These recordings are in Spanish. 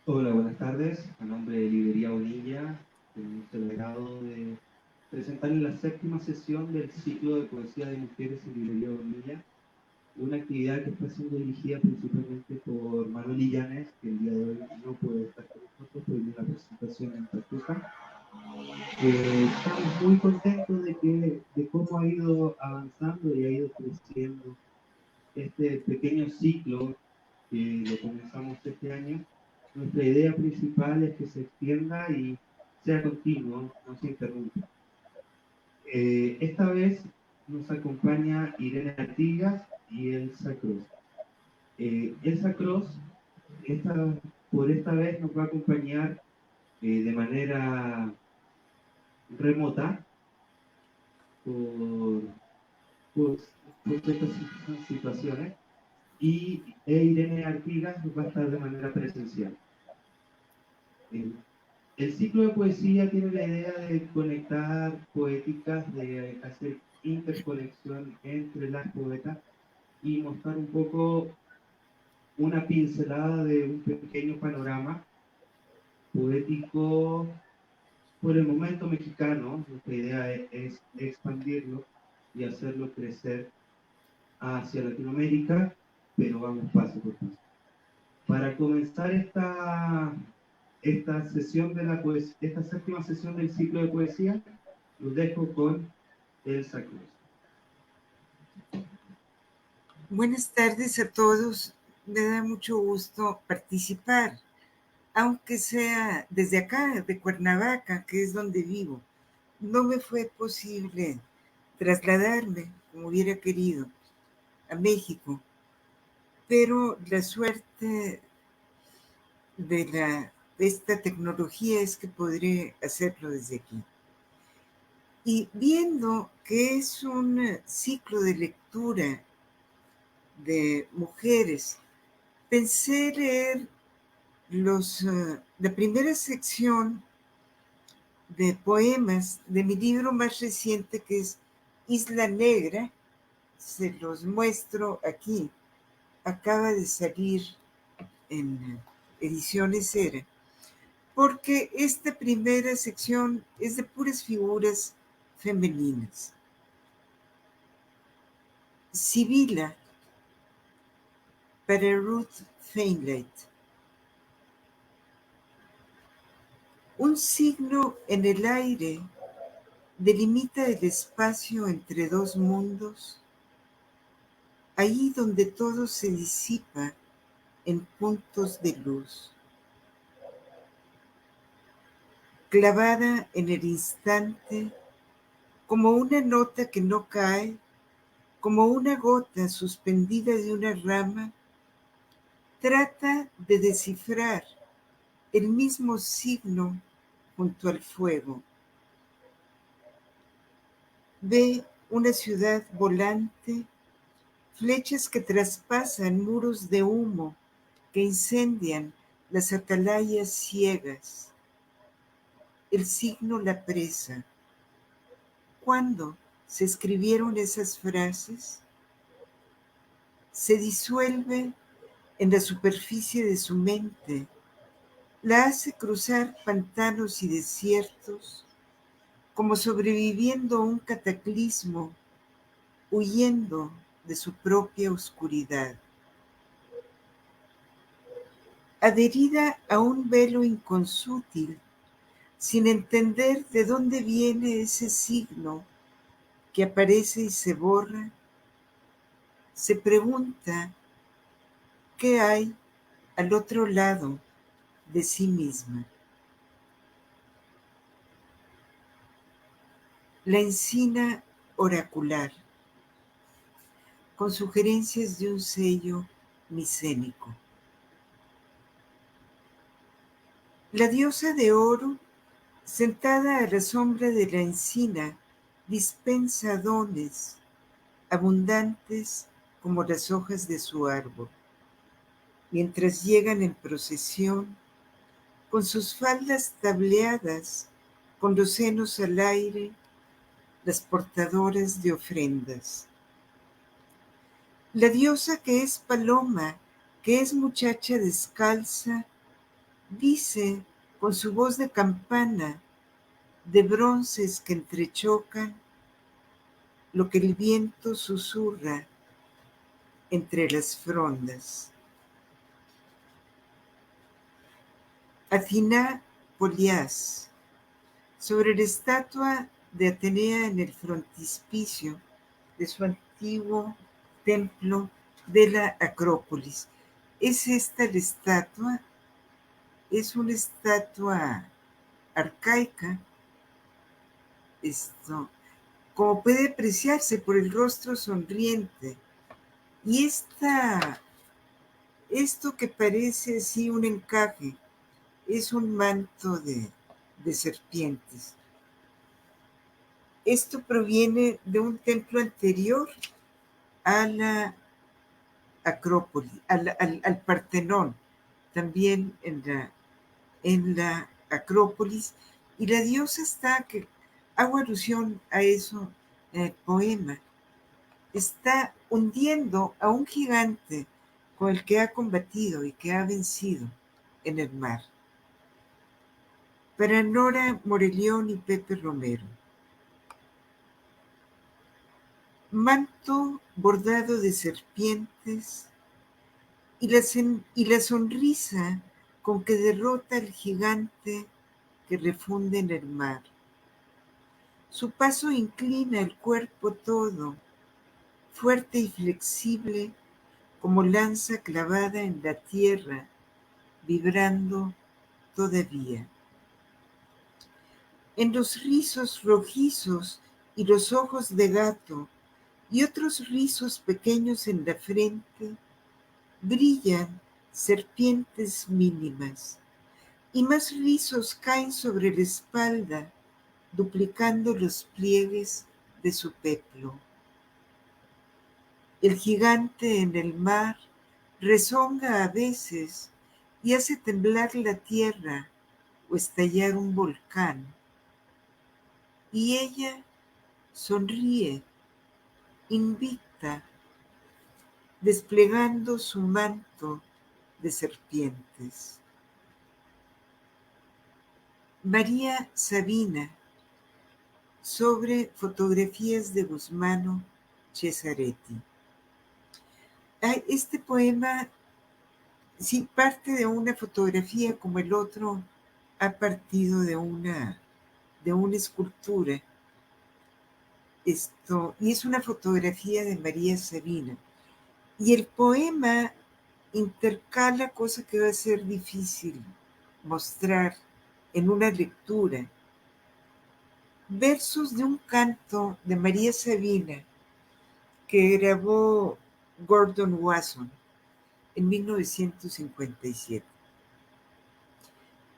Hola, buenas tardes. A nombre de Librería Bonilla, tenemos el agrado de presentarles la séptima sesión del ciclo de poesía de mujeres en Librería Bonilla, una actividad que está siendo dirigida principalmente por Manuel Illanes, que el día de hoy no puede estar con nosotros por una presentación en Tartuca. Estamos muy contentos de cómo ha ido avanzando y ha ido creciendo este pequeño ciclo que lo comenzamos este año. Nuestra idea principal es que se extienda y sea continuo, no se interrumpa. Esta vez nos acompaña Irene Artigas y Elsa Cruz. Elsa Cruz, por esta vez nos va a acompañar de manera remota por, por, por estas situaciones e Irene Artigas va a estar de manera presencial. El, el ciclo de poesía tiene la idea de conectar poéticas, de hacer interconexión entre las poetas y mostrar un poco una pincelada de un pequeño panorama poético por el momento mexicano. Nuestra idea es expandirlo y hacerlo crecer hacia Latinoamérica, pero vamos paso por paso. Para comenzar esta sesión de la poesía, esta séptima sesión del ciclo de poesía, los dejo con Elsa Cruz. Buenas tardes a todos. Me da mucho gusto participar, aunque sea desde acá, de Cuernavaca, que es donde vivo. No me fue posible trasladarme, como hubiera querido, a México, pero la suerte de esta tecnología es que podré hacerlo desde aquí. Y viendo que es un ciclo de lectura de mujeres, pensé leer la primera sección de poemas de mi libro más reciente, que es Isla Negra. Se los muestro aquí. Acaba de salir en Ediciones Era, porque esta primera sección es de puras figuras femeninas. Sibila, para Ruth Feinleit. Un signo en el aire delimita el espacio entre dos mundos, ahí donde todo se disipa en puntos de luz. Clavada en el instante, como una nota que no cae, como una gota suspendida de una rama, trata de descifrar el mismo signo junto al fuego. Ve una ciudad volante, flechas que traspasan muros de humo que incendian las atalayas ciegas. El signo la presa. ¿Cuándo se escribieron esas frases? Se disuelve en la superficie de su mente, la hace cruzar pantanos y desiertos, como sobreviviendo a un cataclismo, huyendo de su propia oscuridad. Adherida a un velo inconsútil, sin entender de dónde viene ese signo que aparece y se borra, se pregunta qué hay al otro lado de sí misma. La encina oracular, con sugerencias de un sello micénico. La diosa de oro, sentada a la sombra de la encina, dispensa dones, abundantes como las hojas de su árbol, mientras llegan en procesión, con sus faldas tableadas, con los senos al aire, las portadoras de ofrendas. La diosa que es paloma, que es muchacha descalza, Dice con su voz de campana, de bronces que entrechocan, lo que el viento susurra entre las frondas. Athina Polias, sobre la estatua de Atenea en el frontispicio de su antiguo templo de la Acrópolis. ¿Es esta la estatua? Es una estatua arcaica, como puede apreciarse por el rostro sonriente. Y esto que parece así un encaje, es un manto de serpientes. Esto proviene de un templo anterior a la Acrópolis, al Partenón, también en la Acrópolis, y la diosa que hago alusión a eso en el poema, está hundiendo a un gigante con el que ha combatido y que ha vencido en el mar. Para Nora Morelión y Pepe Romero. Manto bordado de serpientes y la sonrisa con que derrota al gigante que refunde en el mar. Su paso inclina el cuerpo todo, fuerte y flexible como lanza clavada en la tierra, vibrando todavía. En los rizos rojizos y los ojos de gato y otros rizos pequeños en la frente, brillan serpientes mínimas, y más rizos caen sobre la espalda, duplicando los pliegues de su peplo. El gigante en el mar rezonga a veces y hace temblar la tierra o estallar un volcán. Y ella sonríe, invicta, desplegando su manto de serpientes. María Sabina, sobre fotografías de Gusmano Cesaretti. Este poema sí parte de una fotografía, como el otro ha partido de una escultura. Y es una fotografía de María Sabina. Y el poema intercala, cosa que va a ser difícil mostrar en una lectura, versos de un canto de María Sabina que grabó Gordon Wasson en 1957.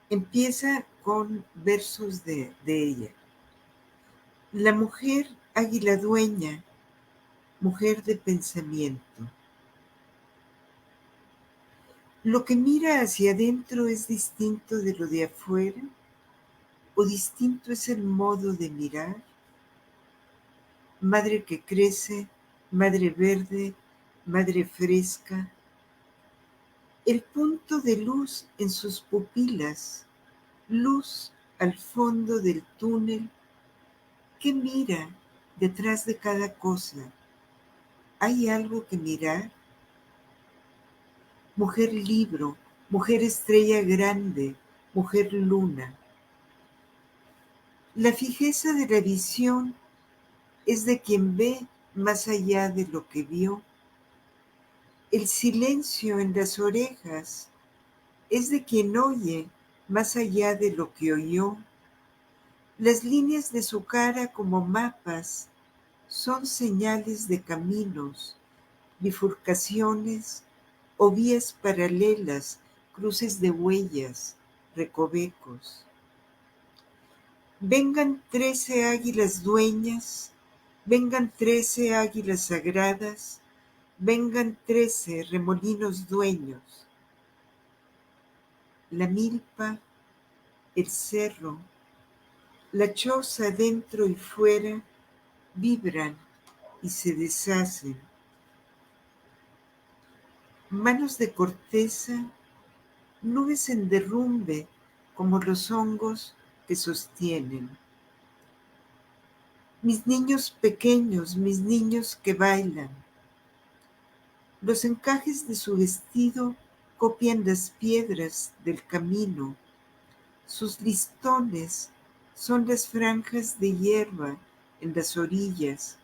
Empieza con versos de ella. La mujer águila dueña, mujer de pensamiento. ¿Lo que mira hacia adentro es distinto de lo de afuera? ¿O distinto es el modo de mirar? Madre que crece, madre verde, madre fresca. El punto de luz en sus pupilas, luz al fondo del túnel. ¿Qué mira detrás de cada cosa? ¿Hay algo que mirar? Mujer libro, mujer estrella grande, mujer luna. La fijeza de la visión es de quien ve más allá de lo que vio. El silencio en las orejas es de quien oye más allá de lo que oyó. Las líneas de su cara como mapas son señales de caminos, bifurcaciones o vías paralelas, cruces de huellas, recovecos. Vengan 13 águilas dueñas, vengan 13 águilas sagradas, vengan 13 remolinos dueños. La milpa, el cerro, la choza dentro y fuera vibran y se deshacen. Manos de corteza, nubes en derrumbe como los hongos que sostienen. Mis niños pequeños, mis niños que bailan. Los encajes de su vestido copian las piedras del camino. Sus listones son las franjas de hierba en las orillas.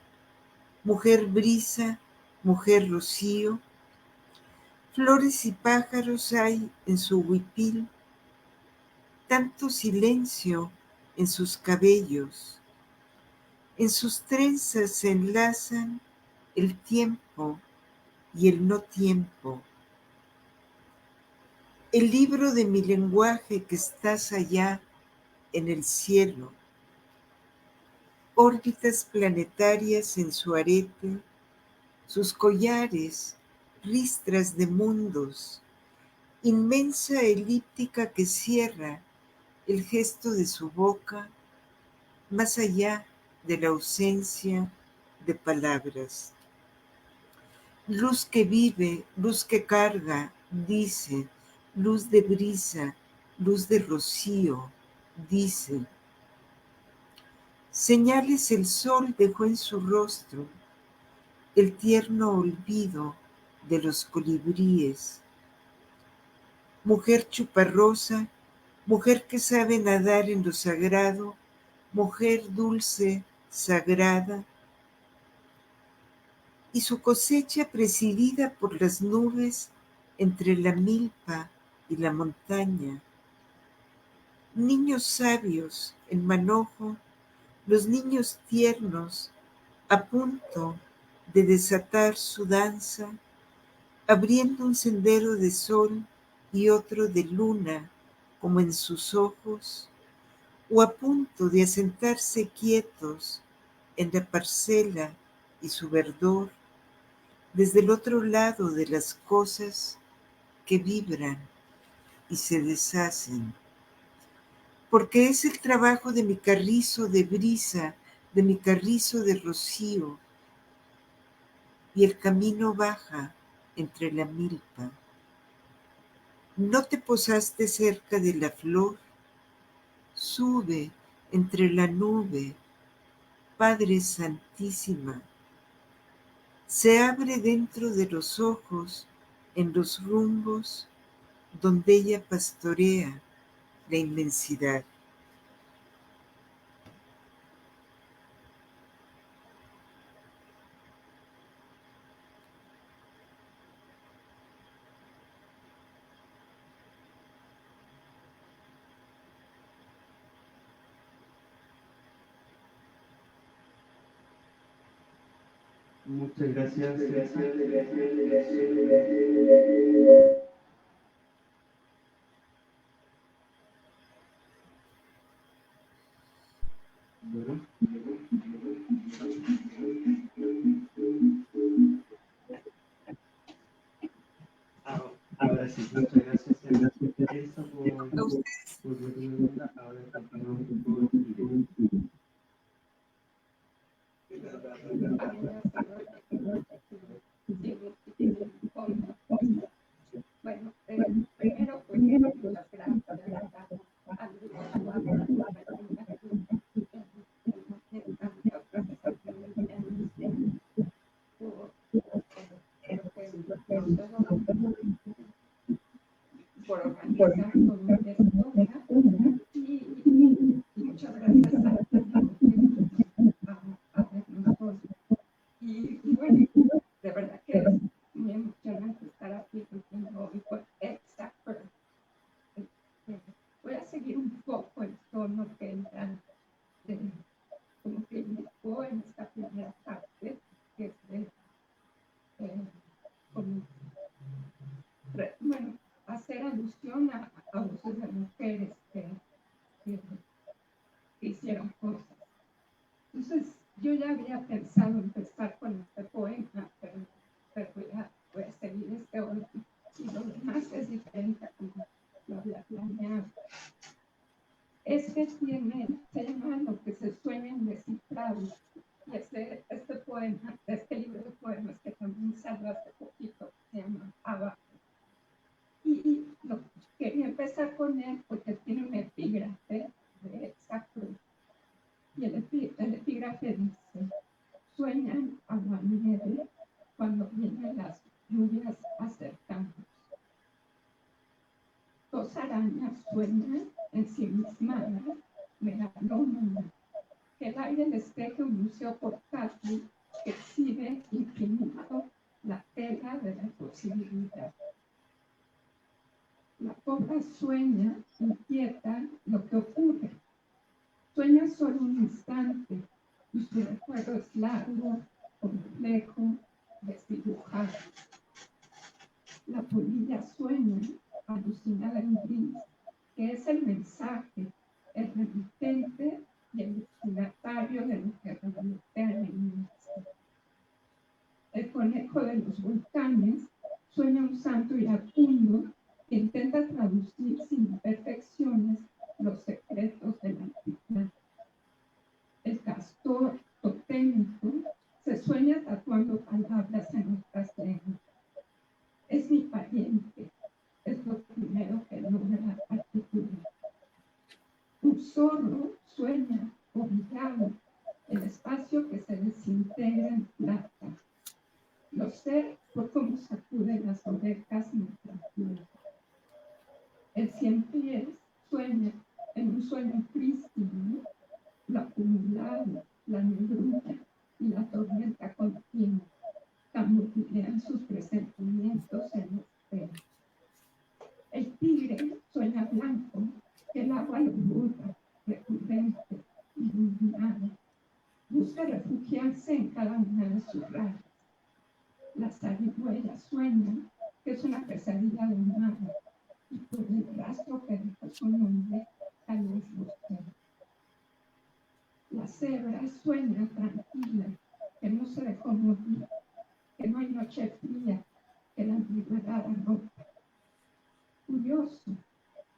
Mujer brisa, mujer rocío, flores y pájaros hay en su huipil, tanto silencio en sus cabellos. En sus trenzas se enlazan el tiempo y el no tiempo. El libro de mi lenguaje que estás allá en el cielo. Órbitas planetarias en su arete, sus collares, ristras de mundos, inmensa elíptica que cierra el gesto de su boca, más allá de la ausencia de palabras. Luz que vive, luz que carga, dice, luz de brisa, luz de rocío, dice. Señales el sol dejó en su rostro, el tierno olvido de los colibríes. Mujer chuparrosa, mujer que sabe nadar en lo sagrado, mujer dulce, sagrada, y su cosecha presidida por las nubes entre la milpa y la montaña. Niños sabios en manojo, los niños tiernos a punto de desatar su danza, abriendo un sendero de sol y otro de luna como en sus ojos, o a punto de asentarse quietos en la parcela y su verdor, desde el otro lado de las cosas que vibran y se deshacen. Porque es el trabajo de mi carrizo de brisa, de mi carrizo de rocío, y el camino baja entre la milpa. ¿No te posaste cerca de la flor? Sube entre la nube, Padre Santísima. Se abre dentro de los ojos, en los rumbos, donde ella pastorea la inmensidad. Muchas gracias. Bueno. Ahora sí, muchas gracias, Elsa, por la pregunta. Ahora continuamos con Irene. Bueno, primero, pues muchas gracias al grupo por organizar todo esto y muchas gracias a nosotros. Y bueno, de verdad que es muy emocionante estar aquí contigo hoy por Exa, pero voy a seguir un poco el tono que entran como que indicó en esta primera parte, que es de, bueno, hacer alusión a voces de mujeres que hicieron cosas. Entonces, yo ya había pensado empezar con este poema, pero voy a seguir este orden. Y lo demás es diferente a como lo había planeado. Este se llama Lo que se sueña indescifrable. Y este poema, este libro de poemas que también salió hace poquito, pone porque tiene un epígrafe de esa cruz. Y el epígrafe dice: sueñan aguanieve cuando vienen las lluvias acercándose. Dos arañas sueñan ensimismadas, megalómanas, que el aire les teje un museo portátil que exhibe infinito la tela de la posibilidad. La cobra sueña, inquieta lo que ocurre. Sueña solo un instante y su recuerdo es largo, complejo, desdibujado. La polilla sueña, alucinada en gris, que es el mensaje, el remitente y el destinatario de lo que revolotea en la inmensidad. El conejo de los volcanes sueña un santo iracundo que intenta traducir sin imperfecciones los secretos del altiplano. El castor totémico se sueña tatuando palabras en otras lenguas. Es mi pariente, es lo primero que logra articular. Un zorro sueña obligado, el espacio que se desintegra en plata. Lo sé por cómo sacude las orejas mientras llueve. El ciempiés sueña en un sueño prístino, lo acumulado, la negrura y la tormenta continua, camuflean sus presentimientos en la espera. El tigre sueña blanco, que el agua lo burla, recurrente, iluminada. Busca refugiarse en cada una de sus rayas. La zarigüeya sueña que es una pesadilla de nada, y por el rastro que deja su nombre, tal vez lo sea. La cebra sueña tranquila, que no se dejó morir, que no hay noche fría, que la ambigüedad arropa. Curioso,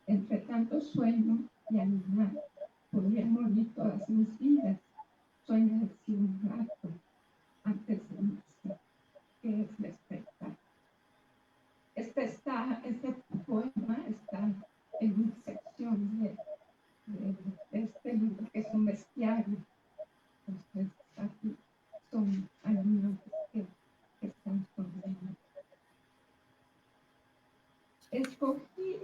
entre tanto sueño y animal, podría morir todas mis vidas. Sueña decir un rato antes de irse, que es despertar. Este poema está en una sección de este libro, que es un bestiario. Entonces, aquí son animales que están sonriendo. Escogí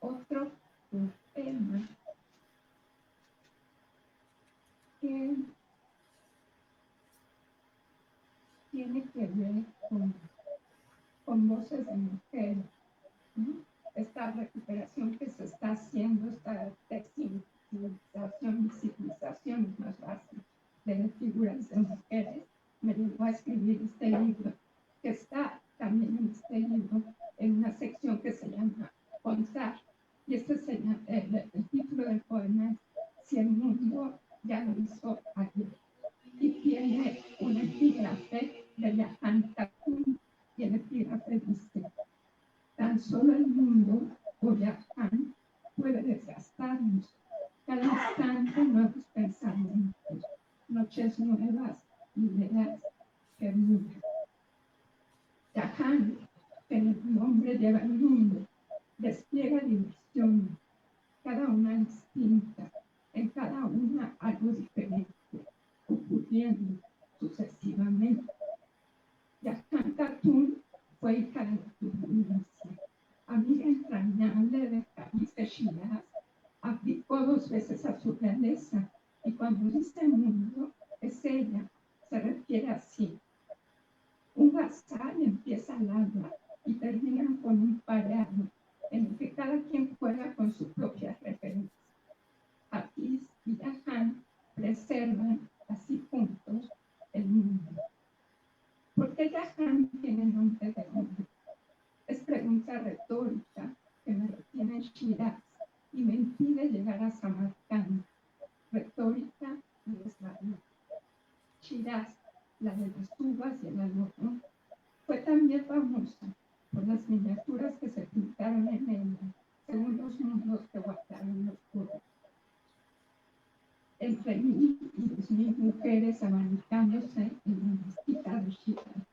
otro poema que tiene que ver con voces de mujeres, ¿no? Esta recuperación que se está haciendo, esta textilización y civilización es más fácil de figuras de mujeres, me llevó a escribir este libro, que está también en este libro en una sección que se llama Contar, y el título del poema es Si el mundo ya lo hizo ayer, y tiene un epígrafe de Johann Catún, y el epígrafe dice: tan solo el mundo, o Johann, puede desgastarnos, cada instante nuevos pensamientos, noches nuevas, ideas que duran. Johann, que en el nombre lleva el mundo, despliega diversiones, cada una distinta, en cada una algo diferente, ocurriendo sucesivamente. Johann Catún fue hija de la turbulencia, amiga entrañable de París de Shiraz, abdicó 2 veces a su realeza, y cuando dice mundo, es ella, se refiere así. Un vasal empieza al alba y termina con un pareado, en el que cada quien juega con su propia referencia. París y Johann preservan así juntos el mundo. ¿Por qué Johann tiene nombre de hombre? Es pregunta retórica que me retiene en Shiraz y me impide llegar a Samarcanda. Retórica y desvarío. Shiraz, la de las uvas y el algodón, fue también famosa por las miniaturas que se pintaron en ella, según los mundos que guardaron los pueblos. Entre 1,000 y 2,000 mujeres abanicándose en la mezquita de Shiraz.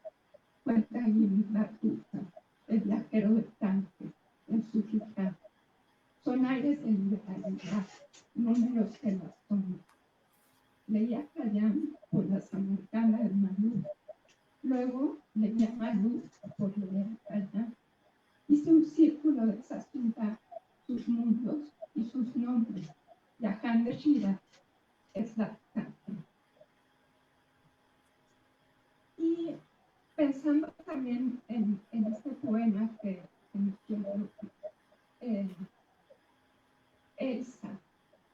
Cuenta Ibn Battuta, el viajero del tanque, en su gitano. Son aires luz por leer allá. Hice un círculo de esa ciudad, sus mundos y sus nombres. Yahan de Shira es la canción. Y pensando también en este poema que mencionó Elsa,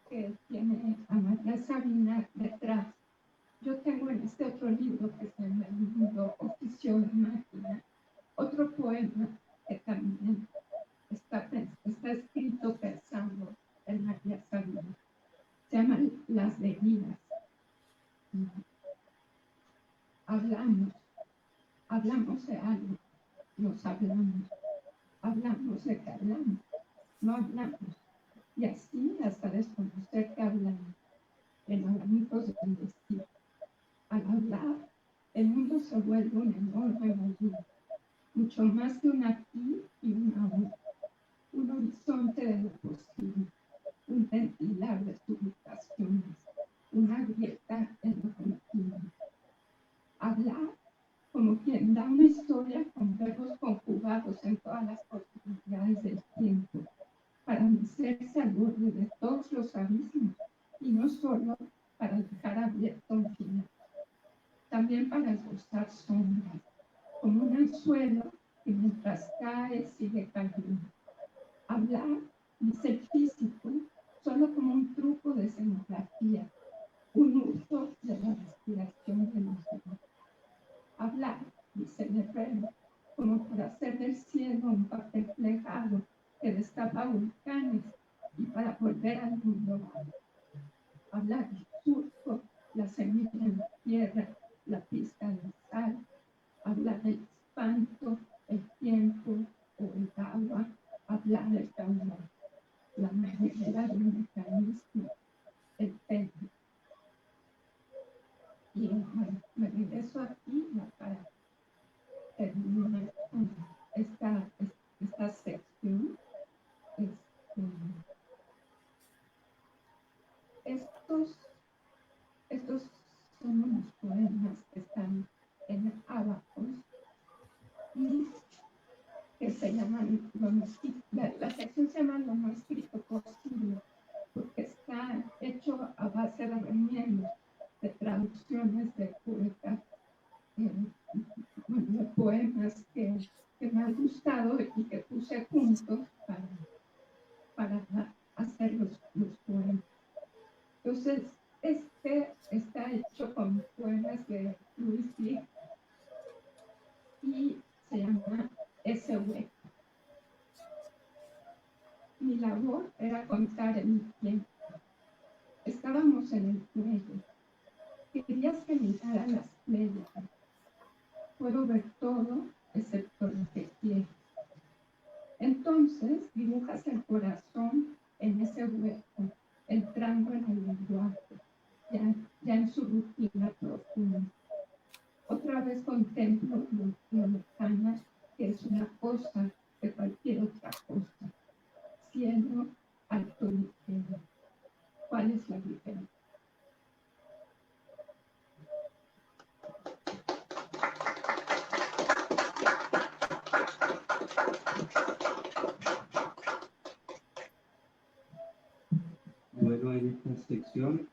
que tiene a María Sabina detrás. Yo tengo en este otro libro que se llama El mundo oficio de máquina, otro poema que también está escrito pensando en María Sabina. Se llama Las Bebidas. Hablamos de algo, nos hablamos de que hablamos, no hablamos. Y así hasta desconocer que hablamos, en abanitos del destino. Al hablar, el mundo se vuelve un enorme volumen, mucho más que un aquí y una ahora, un horizonte de lo posible, un ventilar de ubicaciones, una grieta en lo continuo. Hablar como quien da una historia con verbos conjugados en todas las posibilidades del tiempo, para mecerse al borde de todos los abismos, y no solo para dejar abierto un final, también para esbozar sombras, como un anzuelo que mientras cae sigue cayendo. Hablar, dice el físico, solo como un truco de escenografía, un uso de la respiración de los demás. Hablar, dice el herrero, como por hacer del cielo un papel plegado que destapa volcanes y para volver al mundo. Hablar del surco, la semilla en la tierra, la pizca de sal. Hablar del espanto, el tiempo o el agua. Hablar del caudal, la manera de un mecanismo, el pelo. Y bueno, me regreso aquí para terminar esta sección. Estos son unos poemas que están en Abacos y que se llaman, la sección se llama Lo no escrito posible, porque está hecho a base de remiendos, de traducciones de poetas, de poemas que me han gustado y que puse juntos para hacer los poemas. Entonces, está hecho con poemas de Luis Gluck y se llama Ese hueco. Mi labor era contar en mi tiempo. Estábamos en el cuello. Querías que mirara las playas. Puedo ver todo excepto lo que quiero. Entonces dibujas el corazón en ese hueco, entrando en el lenguaje, ya en su rutina profunda. Otra vez contemplo lo lejana que es una cosa de cualquier otra cosa. Cielo, alto y ligero. ¿Cuál es la diferencia? Bueno, en esta sección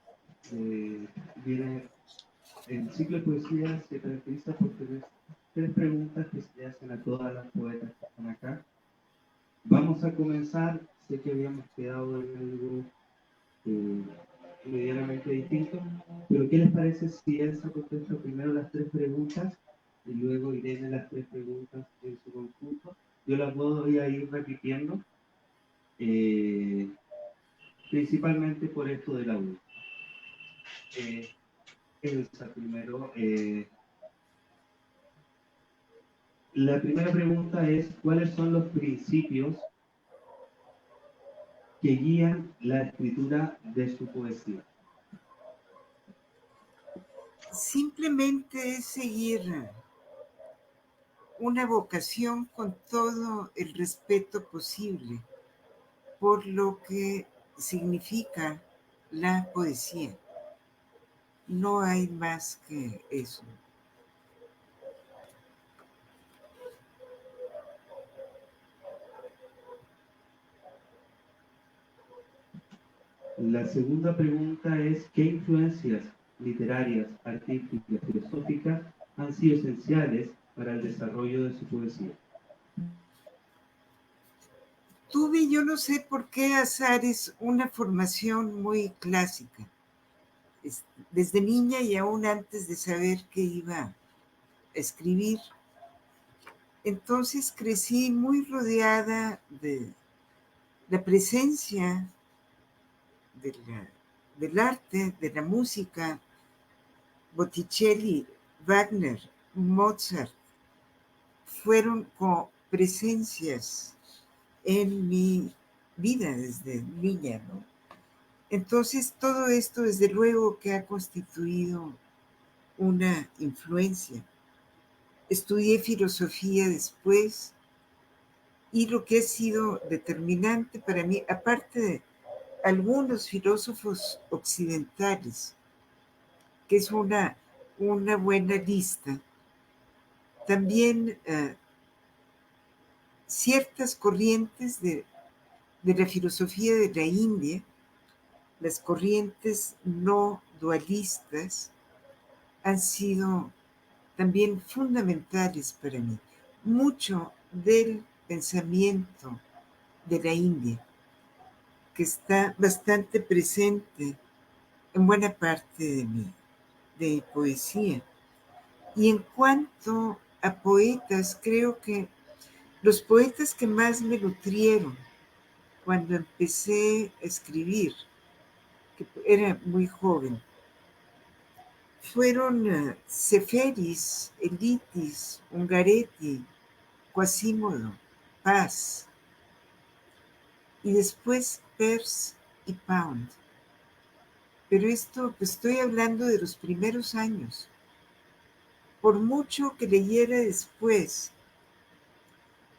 viene el ciclo de poesía, se caracteriza por tres preguntas que se le hacen a todas las poetas que están acá. Vamos a comenzar, sé que habíamos quedado en algo medianamente distinto, pero ¿qué les parece si Elsa contesta primero las tres preguntas y luego Irene las tres preguntas en su conjunto? Yo las voy a ir repitiendo, principalmente por esto de la U. Elsa primero. La primera pregunta es, ¿cuáles son los principios que guían la escritura de su poesía? Simplemente es seguir una vocación con todo el respeto posible por lo que significa la poesía. No hay más que eso. La segunda pregunta es, ¿qué influencias literarias, artísticas, filosóficas han sido esenciales para el desarrollo de su poesía? Tuve, yo no sé por qué azares, una formación muy clásica. Desde niña y aún antes de saber que iba a escribir. Entonces crecí muy rodeada de la presencia del arte, de la música, Botticelli, Wagner, Mozart, fueron como presencias en mi vida desde niña, ¿no? Entonces todo esto desde luego que ha constituido una influencia. Estudié filosofía después y lo que ha sido determinante para mí, aparte de algunos filósofos occidentales, que es una buena lista, también ciertas corrientes de la filosofía de la India, las corrientes no dualistas, han sido también fundamentales para mí. Mucho del pensamiento de la India, que está bastante presente en buena parte de mi poesía. Y en cuanto a poetas, creo que los poetas que más me nutrieron cuando empecé a escribir, que era muy joven, fueron Seferis, Elitis, Ungaretti, Quasimodo, Paz, y después Peirce y Pound. Pero esto, pues estoy hablando de los primeros años. Por mucho que leyera después,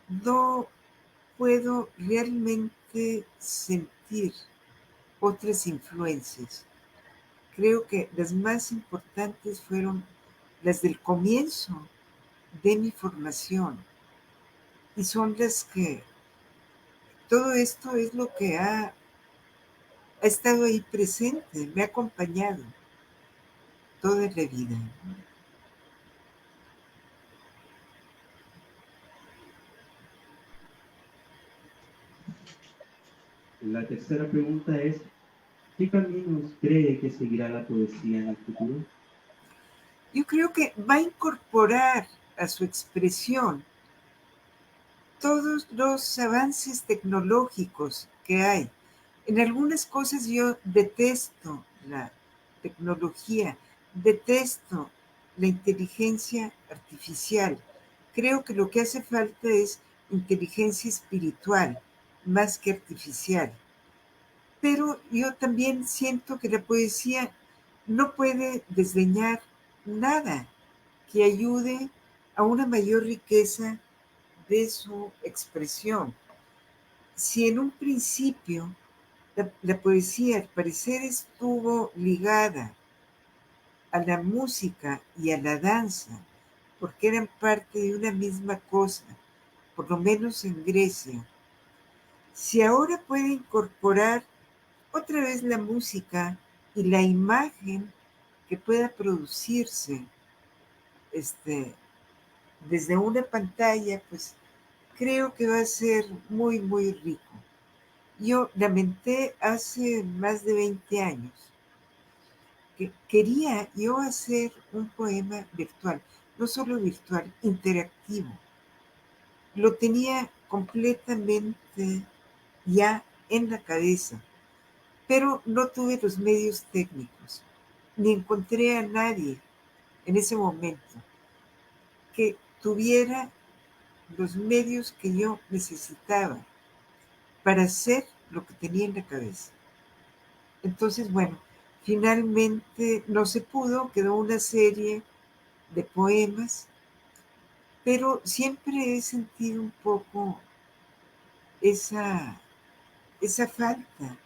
no puedo realmente sentir otras influencias. Creo que las más importantes fueron las del comienzo de mi formación y son las que todo esto es lo que ha estado ahí presente, me ha acompañado toda la vida. La tercera pregunta es, ¿qué caminos cree que seguirá la poesía en el futuro? Yo creo que va a incorporar a su expresión todos los avances tecnológicos que hay. En algunas cosas yo detesto la tecnología, detesto la inteligencia artificial. Creo que lo que hace falta es inteligencia espiritual más que artificial. Pero yo también siento que la poesía no puede desdeñar nada que ayude a una mayor riqueza de su expresión. Si en un principio la poesía al parecer estuvo ligada a la música y a la danza, porque eran parte de una misma cosa, por lo menos en Grecia, si ahora puede incorporar otra vez la música y la imagen que pueda producirse desde una pantalla, pues creo que va a ser muy, muy rico. Yo lamenté hace más de 20 años que quería yo hacer un poema virtual, no solo virtual, interactivo. Lo tenía completamente ya en la cabeza, pero no tuve los medios técnicos, ni encontré a nadie en ese momento que tuviera los medios que yo necesitaba para hacer lo que tenía en la cabeza. Entonces, bueno, finalmente no se pudo, quedó una serie de poemas, pero siempre he sentido un poco esa, esa falta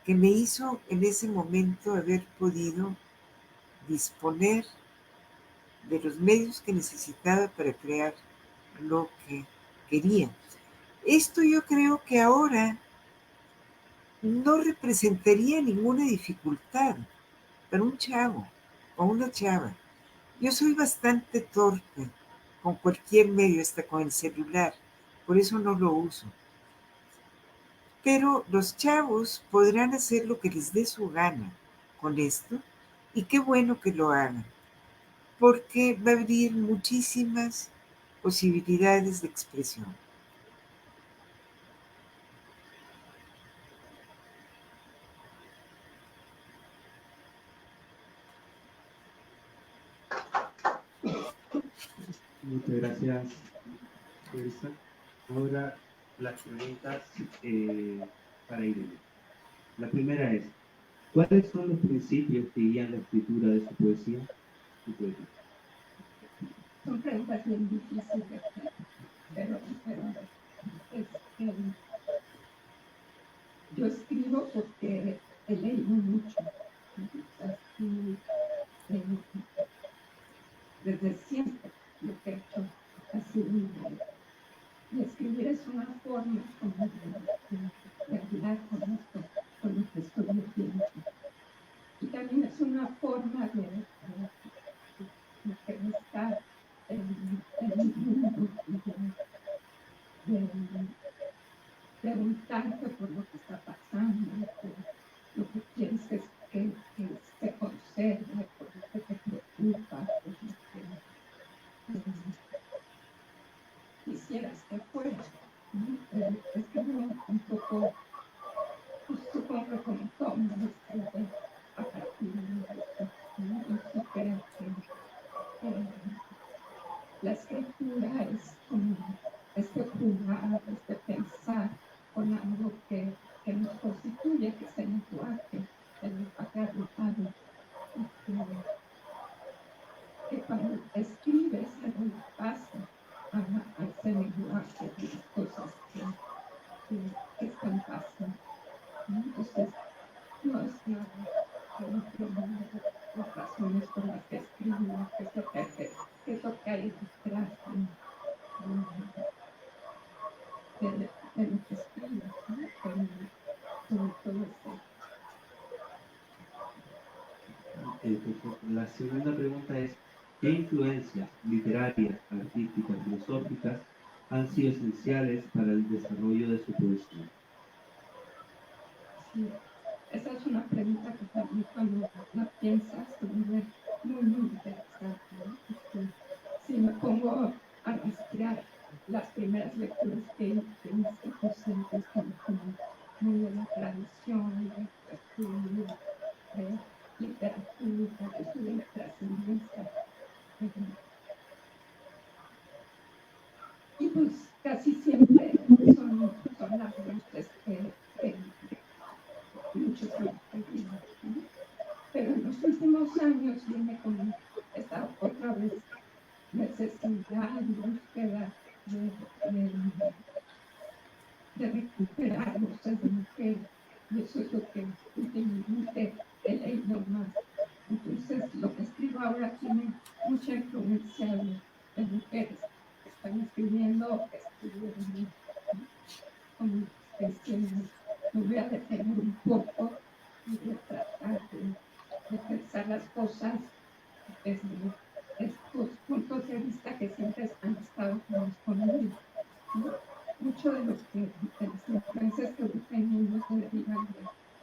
que me hizo en ese momento haber podido disponer de los medios que necesitaba para crear lo que quería. Esto yo creo que ahora no representaría ninguna dificultad para un chavo o una chava. Yo soy bastante torpe con cualquier medio, hasta con el celular, por eso no lo uso. Pero los chavos podrán hacer lo que les dé su gana con esto, y qué bueno que lo hagan, porque va a abrir muchísimas posibilidades de expresión. Muchas gracias, Elsa. Ahora las preguntas para Irene. La primera es, ¿cuáles son los principios que guían la escritura de su poesía? Son preguntas bien difíciles, pero este, yo escribo porque he leído mucho. Así, desde siempre lo que he hecho ha sido leer. Y escribir es una forma como de hablar con lo que estoy leyendo. Y también es una forma de estar en el mundo, de preguntarte por lo que está pasando, por lo que quieres que se conserve, por lo que te preocupa, por lo que quisieras que fuera. Es que un poco, pues, supongo que como todo mundo escribe a partir de eso, ¿no? Y sí creo que la escritura es como jugar, pensar con algo que nos constituye, que es el lenguaje, el lenguaje hablado, y que cuando escribes algo le pasa a ese lenguaje de las cosas que están pasando, ¿no? Entonces, no es las razones por las que escribo, qué es lo que hay detrás de lo que escribo, ¿no? Pero sobre todo La segunda pregunta es, ¿qué influencias literarias, artísticas, filosóficas han sido esenciales para el desarrollo de su poesía? Sí, esa es una pregunta que también cuando la piensas se vuelve muy interesante, ¿no? Porque si me pongo a rastrear las primeras lecturas que hice, pues siempre son como muy de la tradición, de estudio, de literatura, de estudio de trascendencia. Y pues casi siempre son las voces que muchos han perdido, ¿no? Pero en los últimos años viene como esta otra vez necesidad y búsqueda de recuperar voces de mujeres. Y eso es lo que últimamente he leído más. Entonces, lo que escribo ahora tiene mucha influencia de mujeres que están escribiendo, que escribieron, ¿no? Como diciendo, me voy a detener un poco y voy a tratar de pensar las cosas desde estos puntos de vista que siempre han estado disponibles, ¿no? Mucho de las influencias que voy teniendo se derivan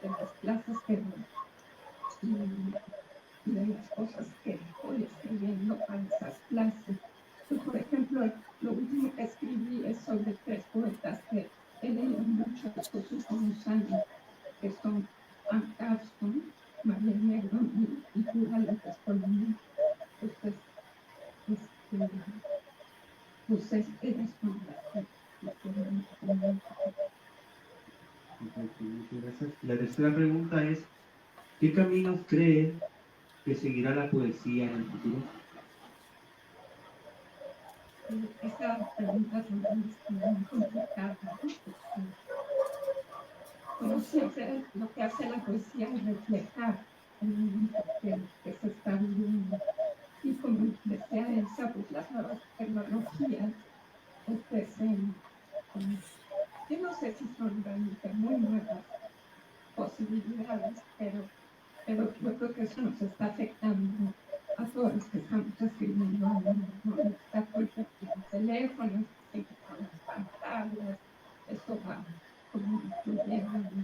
de las clases que doy y de las cosas que voy escribiendo para esas clases. Pues, por ejemplo, lo último que escribí es sobre tres poetas que he leído mucho estos últimos años, que son Anne Carson, María Negroni y Pura López Colomé. Entonces, pues ellas son las que hicieron conmigo. Muchas gracias. La tercera pregunta es, ¿qué caminos cree que seguirá la poesía en el futuro? Esa pregunta también es muy complicada, ¿no? Porque, como siempre, lo que hace la poesía es reflejar el momento que se está viviendo. Y como decía Elsa, pues las nuevas tecnologías ofrecen, yo no sé si son realmente muy nuevas, posibilidades, pero yo creo que eso nos está afectando a todos los que estamos escribiendo ahora, ¿no? Está todo el tiempo en el teléfono, siempre con las pantallas, eso va como influyendo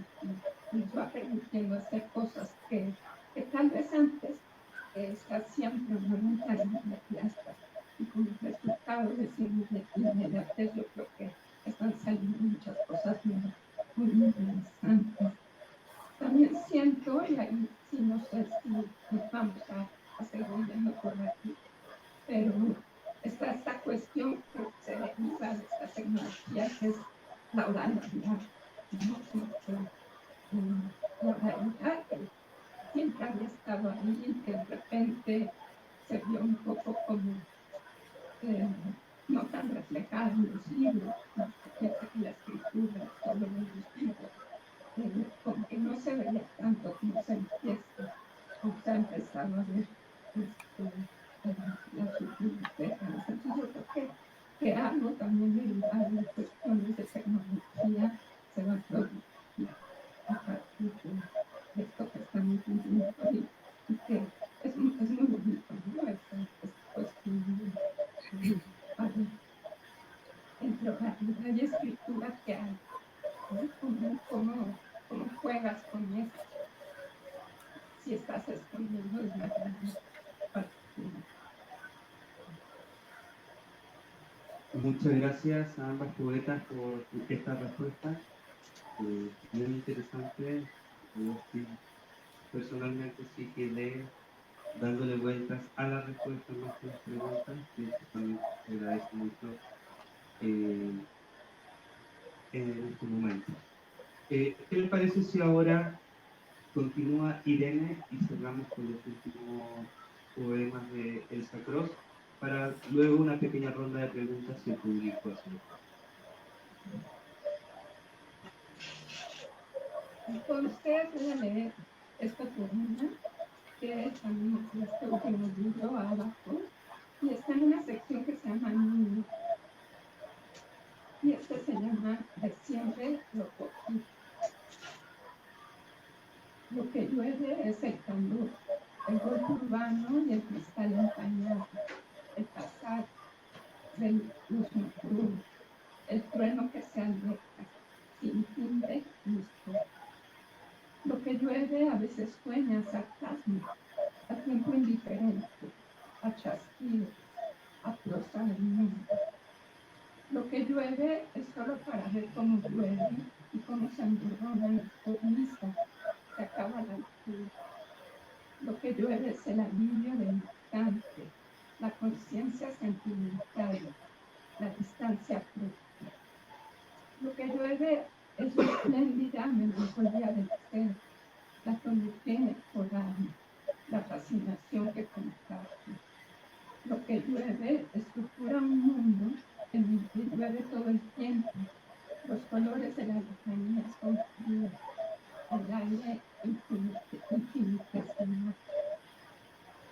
y nos va permitiendo hacer cosas que tal vez antes se hacían pero no eran tan inmediatas. Y como resultado de esa inmediatez, yo creo que están saliendo muchas cosas muy interesantes. También siento, y ahí sí no sé si nos vamos a seguir yendo por aquí, pero está esta cuestión que se deriva de esta tecnología que es la oralidad, ¿no? Como que, la oralidad que siempre había estado ahí, que de repente se vio un poco como no tan reflejada en los libros, ¿no? Piensa que la escritura es solo en los libros, como que no se veía tanto como se empieza, o se ha empezado a ver las últimas décadas. Entonces yo creo que algo también derivado de cuestiones de tecnología se va a producir a partir de esto que estamos viviendo y que es muy bonito, ¿no? Esta cuestión a ver, entre oralidad y escritura que hay, ¿no? ¿Cómo juegas con eso? Si estás escondiendo de manera particular. Muchas gracias a ambas poetas por esta respuesta. Muy interesante. Yo personalmente sí quedé dándole vueltas a la respuesta más que las preguntas, y eso también se agradece mucho en este momento. ¿Qué les parece si ahora continúa Irene y cerramos con los últimos poemas de Elsa Cross para luego una pequeña ronda de preguntas si el público hace? Entonces voy a leer este poema que también es este último libro abajo y está en una sección que se llama Niño y este se llama Desciende lo poquito. Lo que llueve es el calor, el golpe urbano y el cristal empañado, el pasar de los motores, el trueno que se aleja, sin timbre ni stop. Lo que llueve a veces sueña a sarcasmo, a tiempo indiferente, a chasquido, a prosa del mundo. Lo que llueve es solo para ver cómo llueve y cómo se emborronan las cornisas, se acaba la altura. Lo que llueve es el alivio del instante, la conciencia sentimental, la distancia propia. Lo que llueve es la espléndida melancolía del ser, la plenitud inexplorable, la fascinación que comparte. Lo que llueve estructura un mundo en el que llueve todo el tiempo. Los colores de la lejanía son fríos, el aire infinitesimal.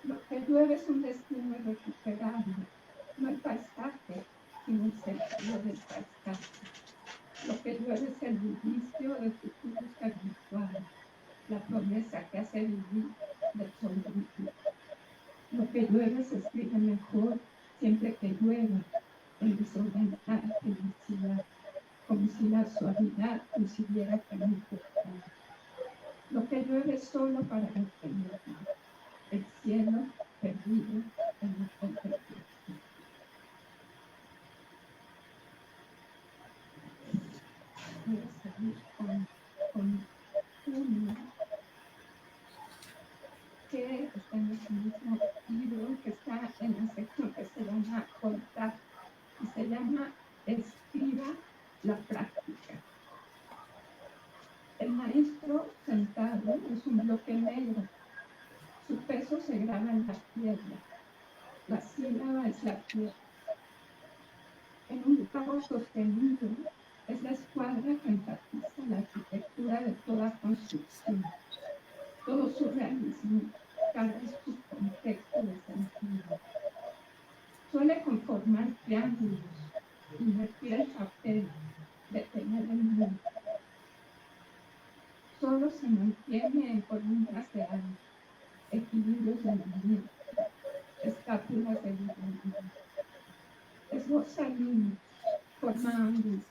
Lo que llueve es un destino irrecuperable, no el paisaje, sino el sentido del paisaje. Lo que llueve es el indicio de futuros habituales, la promesa que hace vivir del sobrevivir. Lo que llueve se escribe mejor siempre que llueva, en desordenada felicidad, como si la suavidad decidiera que no importara. Lo que llueve es solo para detenerlo, el cielo perdido en la contemplación. Voy a seguir con uno que está en ese mismo libro, que está en la sección que se llama Contar y se llama Escriba la práctica. El maestro sentado es un bloque negro. Su peso se graba en la piedra. La sílaba es la piedra. En un cabo sostenido es la escuadra que enfatiza la arquitectura de toda construcción. Todo su realismo carga su contexto de sentido. Suele conformar triángulos, invertir el papel, detener el mundo. Solo se mantiene en columnas de aire, equilibrios de movimiento, escápulas de movimiento. Esboza líneas, forma ángulos,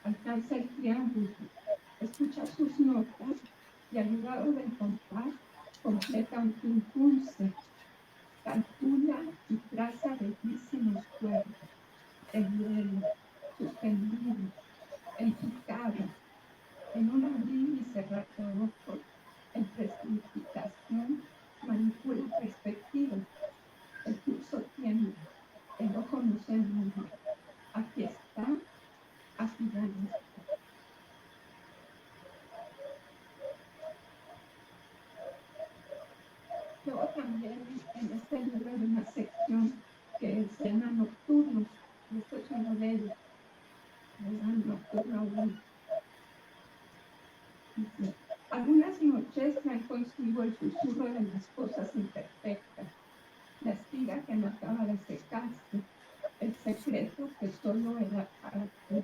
alcanza el triángulo, escucha sus notas y ayudado del compás completa un punce, calcula y traza bellísimos cuerpos, en hielo, suspendido, en picado, en un abrir y cerrar de ojos, en precipitación, manipula perspectiva, el pulso tiembla, el ojo no se mueve, aquí está, aquí ya no está. Luego también en este libro hay una sección que se llama Nocturnos, y esto es uno de ellos, Nocturno 1. Dice, algunas noches traen consigo el susurro de las cosas imperfectas, la espiga que no acaba de secarse, el secreto que solo era para ti,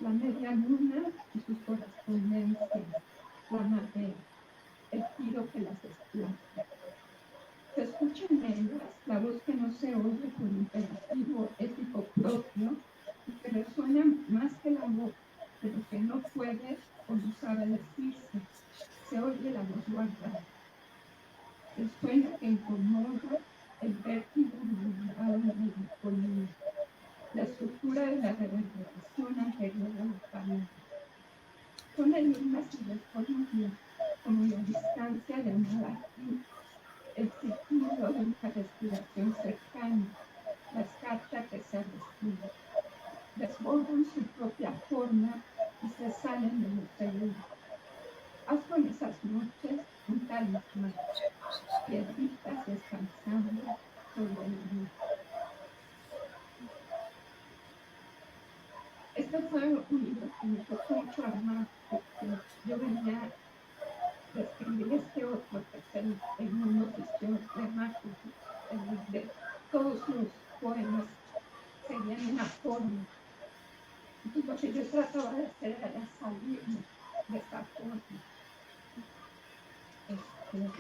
la media luna y sus correspondencias, la madera, el tiro que las desplaza. Se escucha en ellas la voz que no se oye por imperativo ético propio y que resuena más que la voz, pero que no puede o no sabe decirse. Se oye la voz guardada. El sueño que incomoda, el vértigo divulgado en el colino, la estructura de la reverberación anterior a la palabra. Son enigmas y reformas como la distancia llamada aquí, el sigilo de una respiración cercana, la escarcha que se respira. Desbordan su propia forma y se salen de lo seguro. Haz con esas noches un talismán, piedritas descansando sobre el río. Este fue un libro que me tocó mucho armar, porque yo venía de escribir este otro, que es el mundo ficción de Marcos, de todos los poemas seguían una forma. Entonces lo que yo trataba de hacer era salirme de esa forma.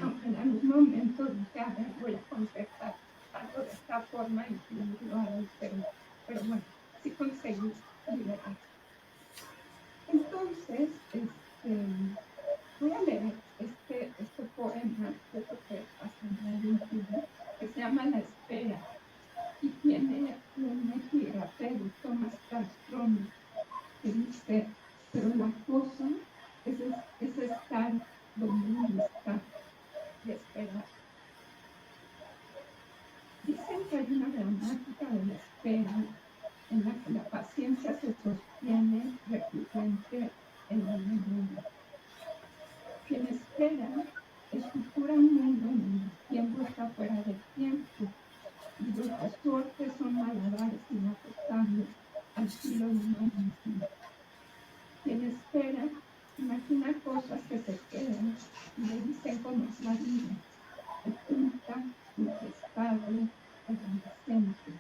Aunque en algún momento dije, a ver, voy a conservar algo de esta forma y incluirlo ahí, pero bueno, sí conseguí liberar. Entonces, voy a leer este poema, creo que pasará el último, que se llama La Espera, y tiene un epígrafe de Thomas Castron que dice, pero la cosa es estar donde uno está y esperar. Dicen que hay una gramática de la espera en la que la paciencia se sostiene recurrente en la memoria. Quien espera estructura un mundo en donde el tiempo está fuera del tiempo y los resortes son malabares inagotables al filo de una misma. Quien espera imagina cosas que se quedan y le dicen cómo es la vida, oculta, inestable, evanescente,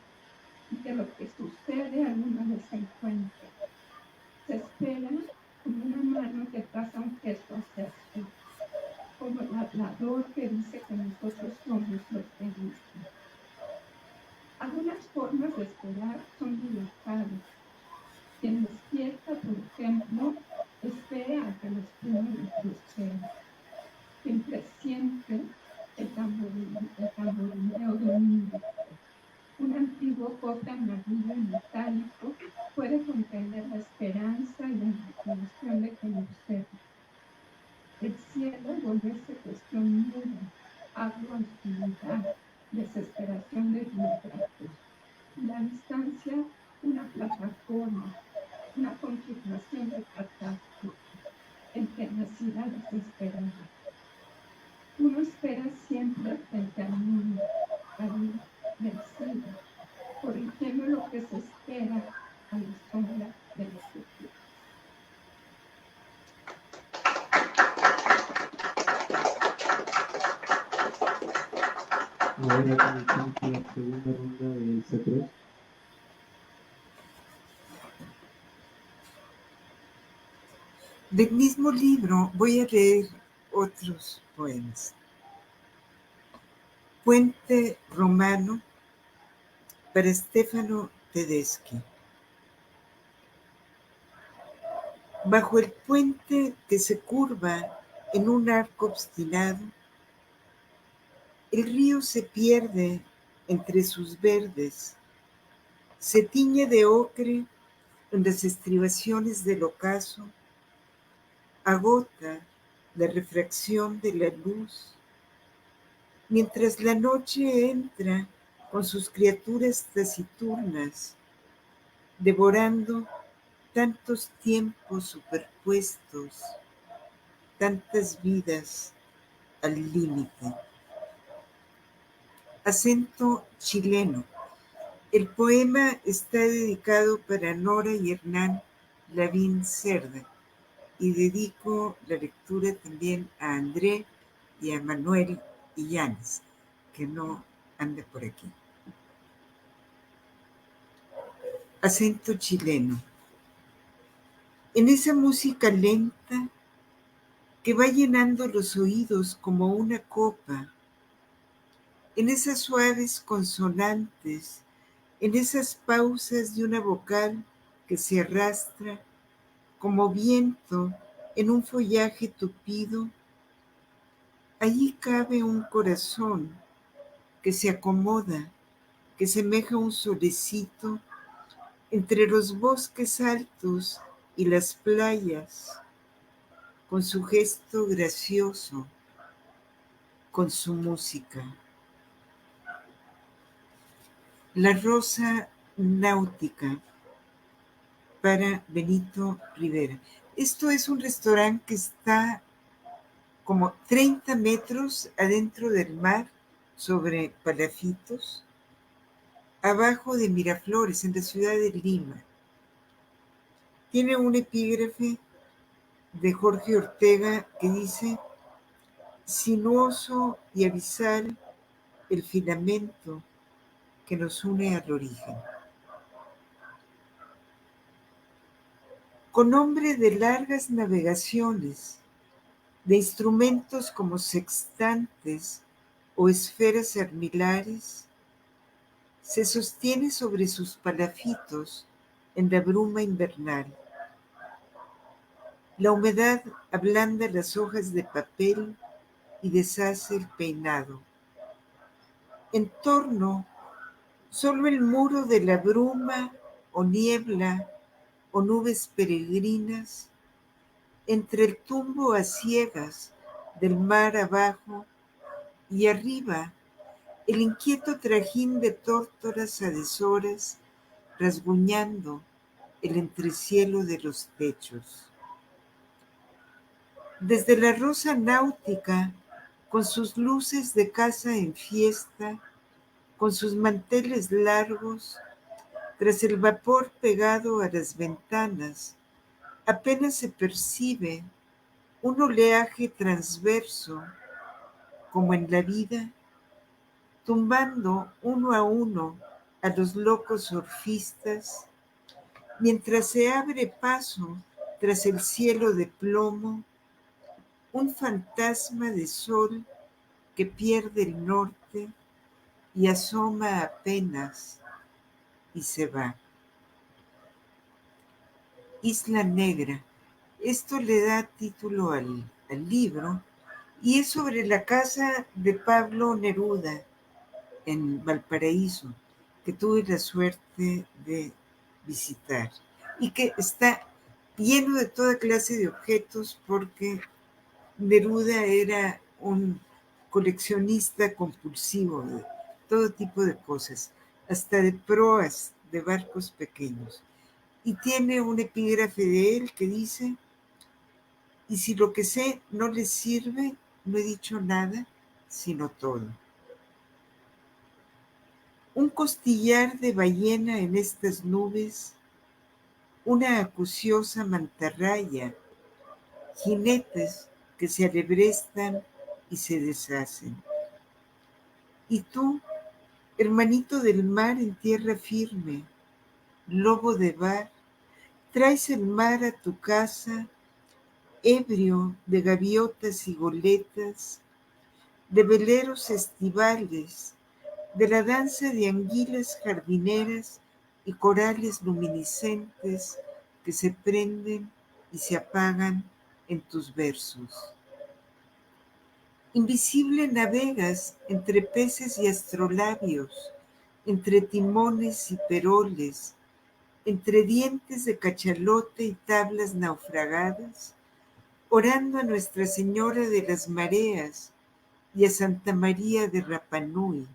y que lo que sucede alguna vez se encuentra. Se espera como una mano que traza un gesto hacia usted, como el hablador que dice que nosotros somos los que dicen. Algunas formas de esperar son dilatadas. Quien despierta, por ejemplo, espera a que los primeros lo esperen. Quien presiente el tamborileo de un índice. Un antiguo cofre amarillo y metálico puede contener la esperanza y la imaginación de quien observa. El cielo volverse cuestión muda, agua, oscuridad, desesperación de retratos. La distancia, una plataforma, una confirmación de catástrofe, enternecida desesperada. Uno espera siempre frente al mundo, ahí, vencido, corrigiendo lo que se espera a la sombra de lo que ocurre. Ahora comenzamos con la segunda ronda del C3. Del mismo libro voy a leer otros poemas. Puente romano para Stefano Tedeschi. Bajo el puente que se curva en un arco obstinado, el río se pierde entre sus verdes, se tiñe de ocre en las estribaciones del ocaso, agota la refracción de la luz, mientras la noche entra con sus criaturas taciturnas, devorando tantos tiempos superpuestos, tantas vidas al límite. Acento chileno. El poema está dedicado para Nora y Hernán Lavín Cerda y dedico la lectura también a André y a Manuel Illanes, que no anda por aquí. Acento chileno. En esa música lenta que va llenando los oídos como una copa, en esas suaves consonantes, en esas pausas de una vocal que se arrastra como viento en un follaje tupido, allí cabe un corazón que se acomoda, que semeja un solecito entre los bosques altos y las playas, con su gesto gracioso, con su música. La rosa náutica para Benito Rivera. Esto es un restaurante que está como 30 metros adentro del mar, sobre Palafitos, abajo de Miraflores, en la ciudad de Lima. Tiene un epígrafe de Jorge Ortega que dice: sinuoso y abisal el filamento que nos une al origen. Con nombre de largas navegaciones, de instrumentos como sextantes o esferas armilares, se sostiene sobre sus palafitos en la bruma invernal. La humedad ablanda las hojas de papel y deshace el peinado. En torno, solo el muro de la bruma o niebla o nubes peregrinas, entre el tumbo a ciegas del mar abajo y arriba, el inquieto trajín de tórtolas a deshoras rasguñando el entrecielo de los techos. Desde la rosa náutica, con sus luces de casa en fiesta, con sus manteles largos, tras el vapor pegado a las ventanas, apenas se percibe un oleaje transverso, como en la vida, tumbando uno a uno a los locos surfistas, mientras se abre paso tras el cielo de plomo, un fantasma de sol que pierde el norte y asoma apenas y se va. Isla Negra. Esto le da título al libro y es sobre la casa de Pablo Neruda en Valparaíso, que tuve la suerte de visitar y que está lleno de toda clase de objetos porque Neruda era un coleccionista compulsivo de todo tipo de cosas, hasta de proas de barcos pequeños. Y tiene un epígrafe de él que dice: y si lo que sé no les sirve, no he dicho nada, sino todo. Un costillar de ballena en estas nubes, una acuciosa mantarraya, jinetes que se alebrestan y se deshacen. Y tú, hermanito del mar en tierra firme, lobo de bar, traes el mar a tu casa ebrio de gaviotas y goletas, de veleros estivales, de la danza de anguilas jardineras y corales luminiscentes que se prenden y se apagan en tus versos. Invisible navegas entre peces y astrolabios, entre timones y peroles, entre dientes de cachalote y tablas naufragadas, orando a Nuestra Señora de las Mareas y a Santa María de Rapanui,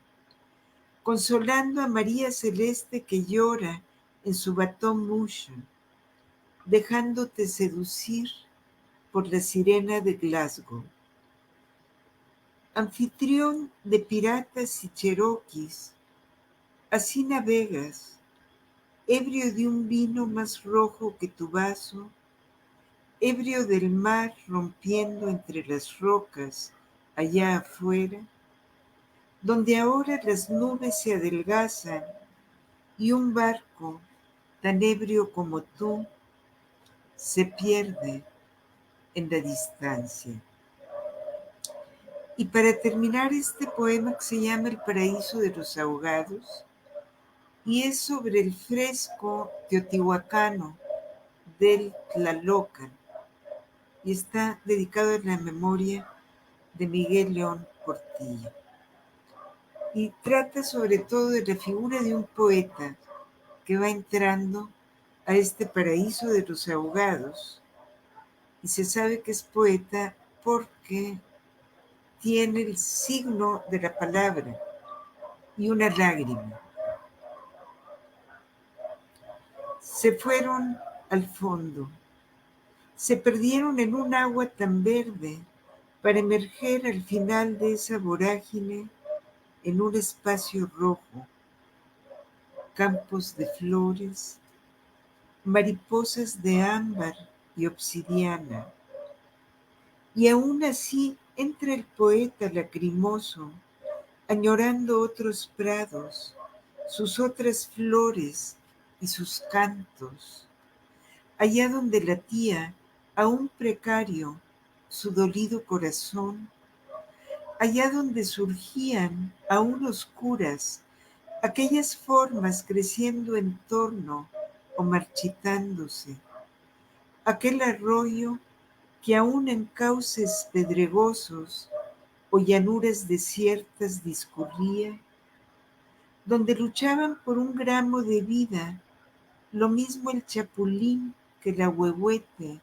consolando a María Celeste que llora en su batón musha, dejándote seducir por la sirena de Glasgow. Anfitrión de piratas y cheroquis, así navegas, ebrio de un vino más rojo que tu vaso, ebrio del mar rompiendo entre las rocas allá afuera, donde ahora las nubes se adelgazan y un barco tan ebrio como tú se pierde en la distancia. Y para terminar este poema que se llama El paraíso de los ahogados, y es sobre el fresco teotihuacano del Tlalocan, y está dedicado a la memoria de Miguel León Portilla. Y trata sobre todo de la figura de un poeta que va entrando a este paraíso de los ahogados, y se sabe que es poeta porque tiene el signo de la palabra y una lágrima. Se fueron al fondo, se perdieron en un agua tan verde para emerger al final de esa vorágine en un espacio rojo, campos de flores, mariposas de ámbar y obsidiana. Y aún así entra el poeta lacrimoso, añorando otros prados, sus otras flores y sus cantos, allá donde latía, aún precario, su dolido corazón, allá donde surgían, aún oscuras, aquellas formas creciendo en torno o marchitándose, aquel arroyo que aún en cauces pedregosos o llanuras desiertas discurría, donde luchaban por un gramo de vida, lo mismo el chapulín que el ahuehuete,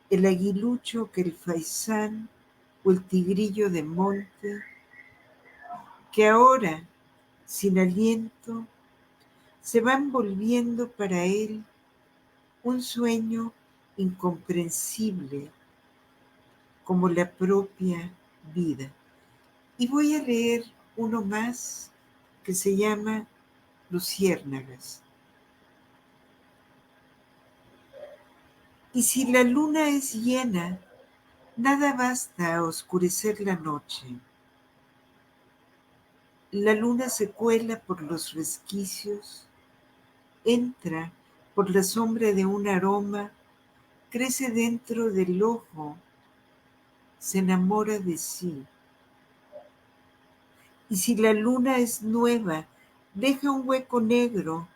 el aguilucho que el faisán o el tigrillo de monte, que ahora, sin aliento, se van volviendo para él un sueño incomprensible como la propia vida. Y voy a leer uno más que se llama Luciérnagas. Y si la luna es llena, nada basta a oscurecer la noche. La luna se cuela por los resquicios, entra por la sombra de un aroma, crece dentro del ojo, se enamora de sí. Y si la luna es nueva, deja un hueco negro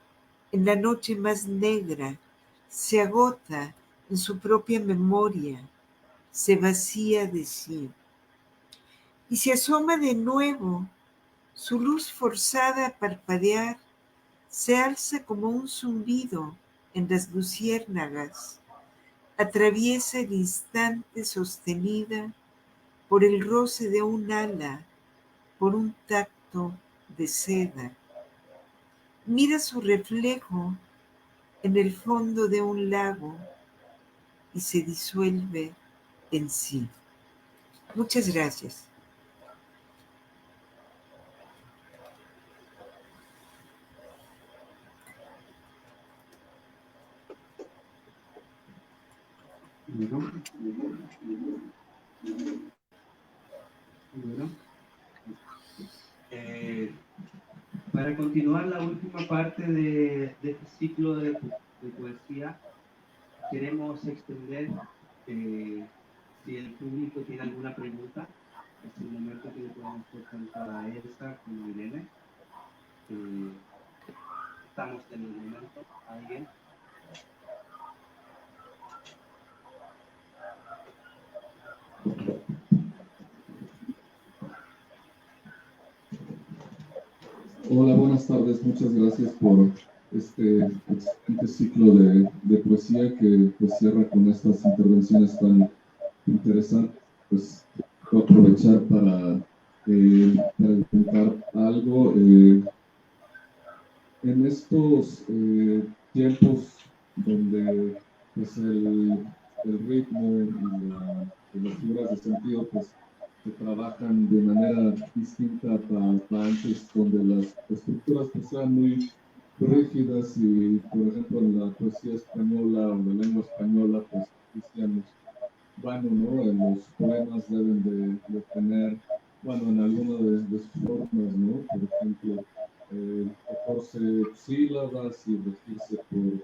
en la noche más negra, se agota en su propia memoria, se vacía de sí. Y se asoma de nuevo, su luz forzada a parpadear, se alza como un zumbido en las luciérnagas, atraviesa el instante sostenida por el roce de un ala, por un tacto de seda. Mira su reflejo en el fondo de un lago y se disuelve en sí. Muchas gracias. Bueno, para continuar la última parte de este ciclo de poesía, queremos extender Si el público tiene alguna pregunta, es el momento que le podemos hacer tanto a Elsa como a Irene. Estamos en el momento. ¿Alguien? Hola, buenas tardes. Muchas gracias por este excelente ciclo de poesía que pues, cierra con estas intervenciones tan interesantes. Pues quiero aprovechar para preguntar algo. En estos tiempos donde pues, el ritmo y las figuras de sentido pues, se trabajan de manera distinta para antes, donde las estructuras pues, eran muy rígidas y, por ejemplo, en la poesía española o la lengua española, pues decíamos, bueno, ¿no? Los poemas deben de tener, bueno, en alguna de sus formas, ¿no? Por ejemplo, 14 sílabas y regirse por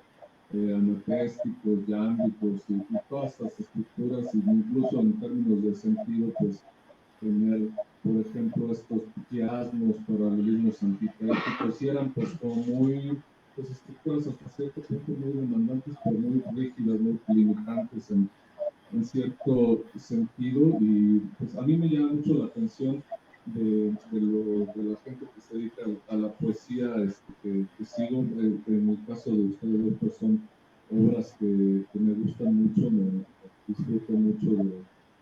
anapésticos, yámbicos y todas estas estructuras, y incluso en términos de sentido, pues tener, por ejemplo, estos quiasmos, paralelismos antitéticos, y eran pues como muy, pues estructuras hasta cierto punto muy demandantes, pero muy rígidas, muy limitantes en cierto sentido, y pues a mí me llama mucho la atención de la gente que se dedica a la poesía que sigo. En el caso de ustedes dos, pues son obras que me gustan mucho, me disfruto mucho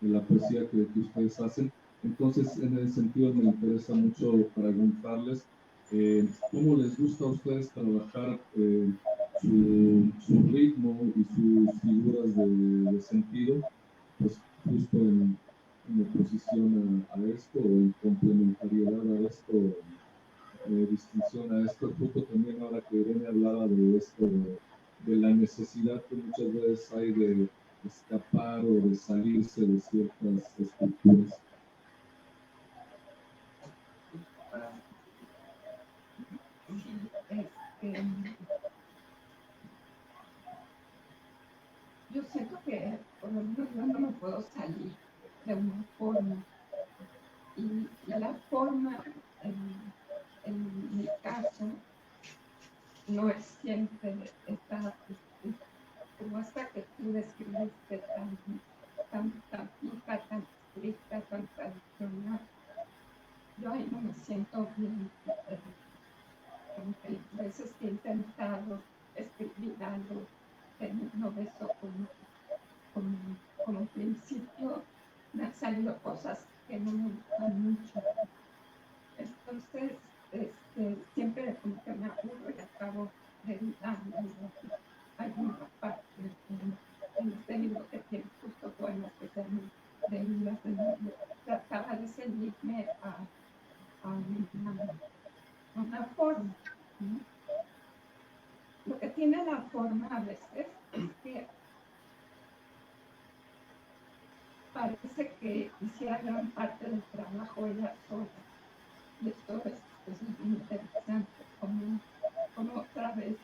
de la poesía que ustedes hacen. Entonces, en ese sentido, me interesa mucho preguntarles cómo les gusta a ustedes trabajar su ritmo y sus figuras de sentido, pues justo en oposición a esto, o en complementariedad a esto, distinción a esto. Justo también ahora que Irene hablaba de esto, de la necesidad que muchas veces hay de escapar o de salirse de ciertas estructuras. Yo siento que por lo menos yo no me puedo salir de una forma, y la forma en mi caso no es siempre esta, como esta que tú describiste tan fija, tan estricta, tan tradicional. Yo ahí no me siento bien, como que las veces que he intentado escribir algo, termino eso como principio, me han salido cosas que no me gustan mucho. Entonces, siempre como que me aburro y acabo derivando alguna parte en este libro que tiene justo poemas que se llaman Derivadas del Mundo. Trataba de seguirme a una forma, ¿no? Lo que tiene la forma a veces es que parece que hiciera gran parte del trabajo ella sola. Y esto es muy interesante, como otra vez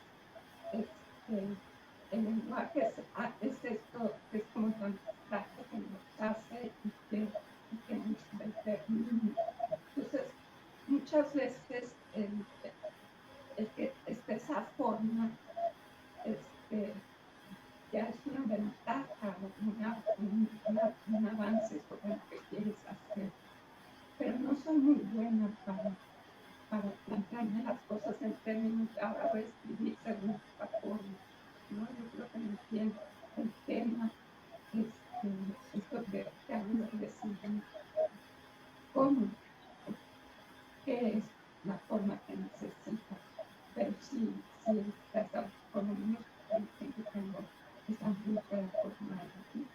el lenguaje es esto que es como tan abstracto que nos hace y que nos determina. Entonces, muchas veces el que esté esa forma ya es una ventaja, un avance sobre lo que quieres hacer. Pero no soy muy buena para plantearme las cosas en términos de ahora voy a escribir según esta forma, ¿no? Yo creo que me entiendo el tema, es lo que hago de decidir cómo, qué es la forma que necesita, pero sí, por lo menos siempre tengo esa búsqueda formal, ¿sí?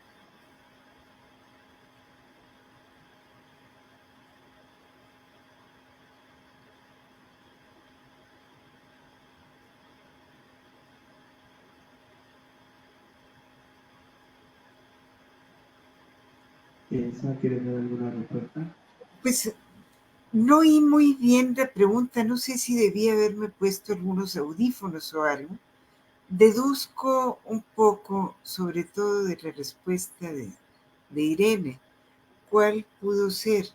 Elsa, ¿quieres dar alguna respuesta? Pues no oí muy bien la pregunta, no sé si debía haberme puesto algunos audífonos o algo, Deduzco un poco, sobre todo de la respuesta de Irene, cuál pudo ser.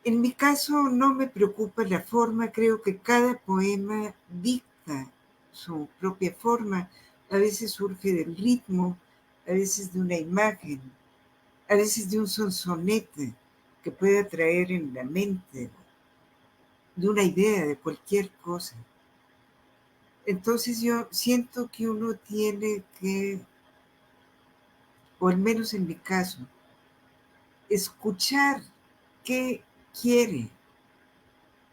En mi caso no me preocupa la forma, creo que cada poema dicta su propia forma, a veces surge del ritmo, a veces de una imagen, a veces de un sonsonete que puede atraer en la mente, de una idea, de cualquier cosa. Entonces yo siento que uno tiene que, o al menos en mi caso, escuchar qué quiere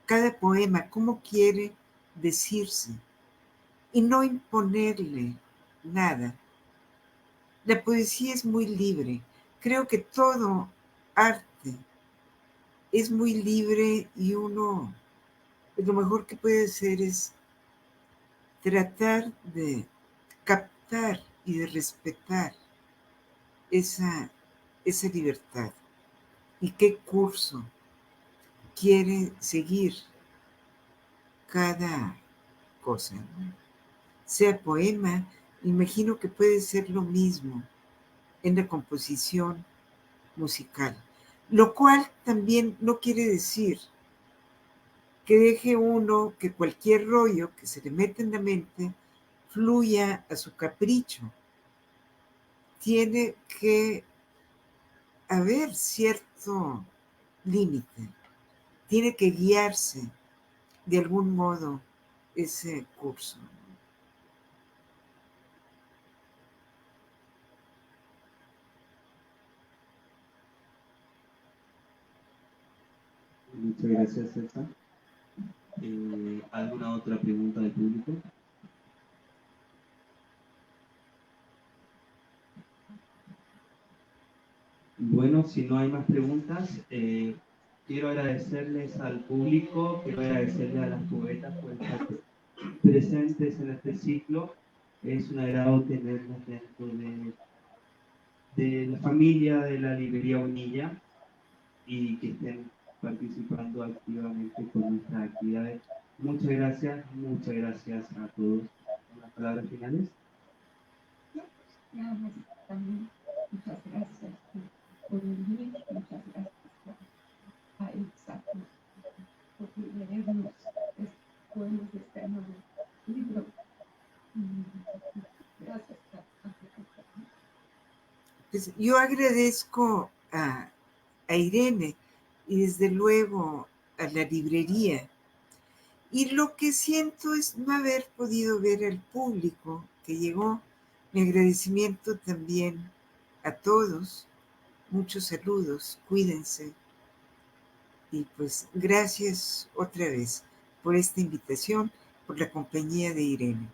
cada poema, cómo quiere decirse y no imponerle nada. La poesía es muy libre. Creo que todo arte es muy libre y uno, lo mejor que puede hacer es tratar de captar y de respetar esa, esa libertad. ¿Y qué curso quiere seguir cada cosa? Sea poema, imagino que puede ser lo mismo en la composición musical, lo cual también no quiere decir que deje uno que cualquier rollo que se le mete en la mente fluya a su capricho. Tiene que haber cierto límite, tiene que guiarse de algún modo ese curso. Muchas gracias, César. ¿Alguna otra pregunta del público? Bueno, si no hay más preguntas, quiero agradecerles al público, quiero agradecerles a las poetas por estar presentes en este ciclo. Es un agrado tenerlas dentro de la familia de la librería Bonilla y que estén participando activamente con nuestras actividades. Muchas gracias a todos. ¿Unas palabras finales? Nada más también, muchas gracias por venir, muchas gracias a Elsa por leernos poemas de este nuevo libro. Gracias Pues yo agradezco a Irene y desde luego a la librería. Y lo que siento es no haber podido ver al público que llegó. Mi agradecimiento también a todos. Muchos saludos, cuídense. Y pues gracias otra vez por esta invitación, por la compañía de Irene.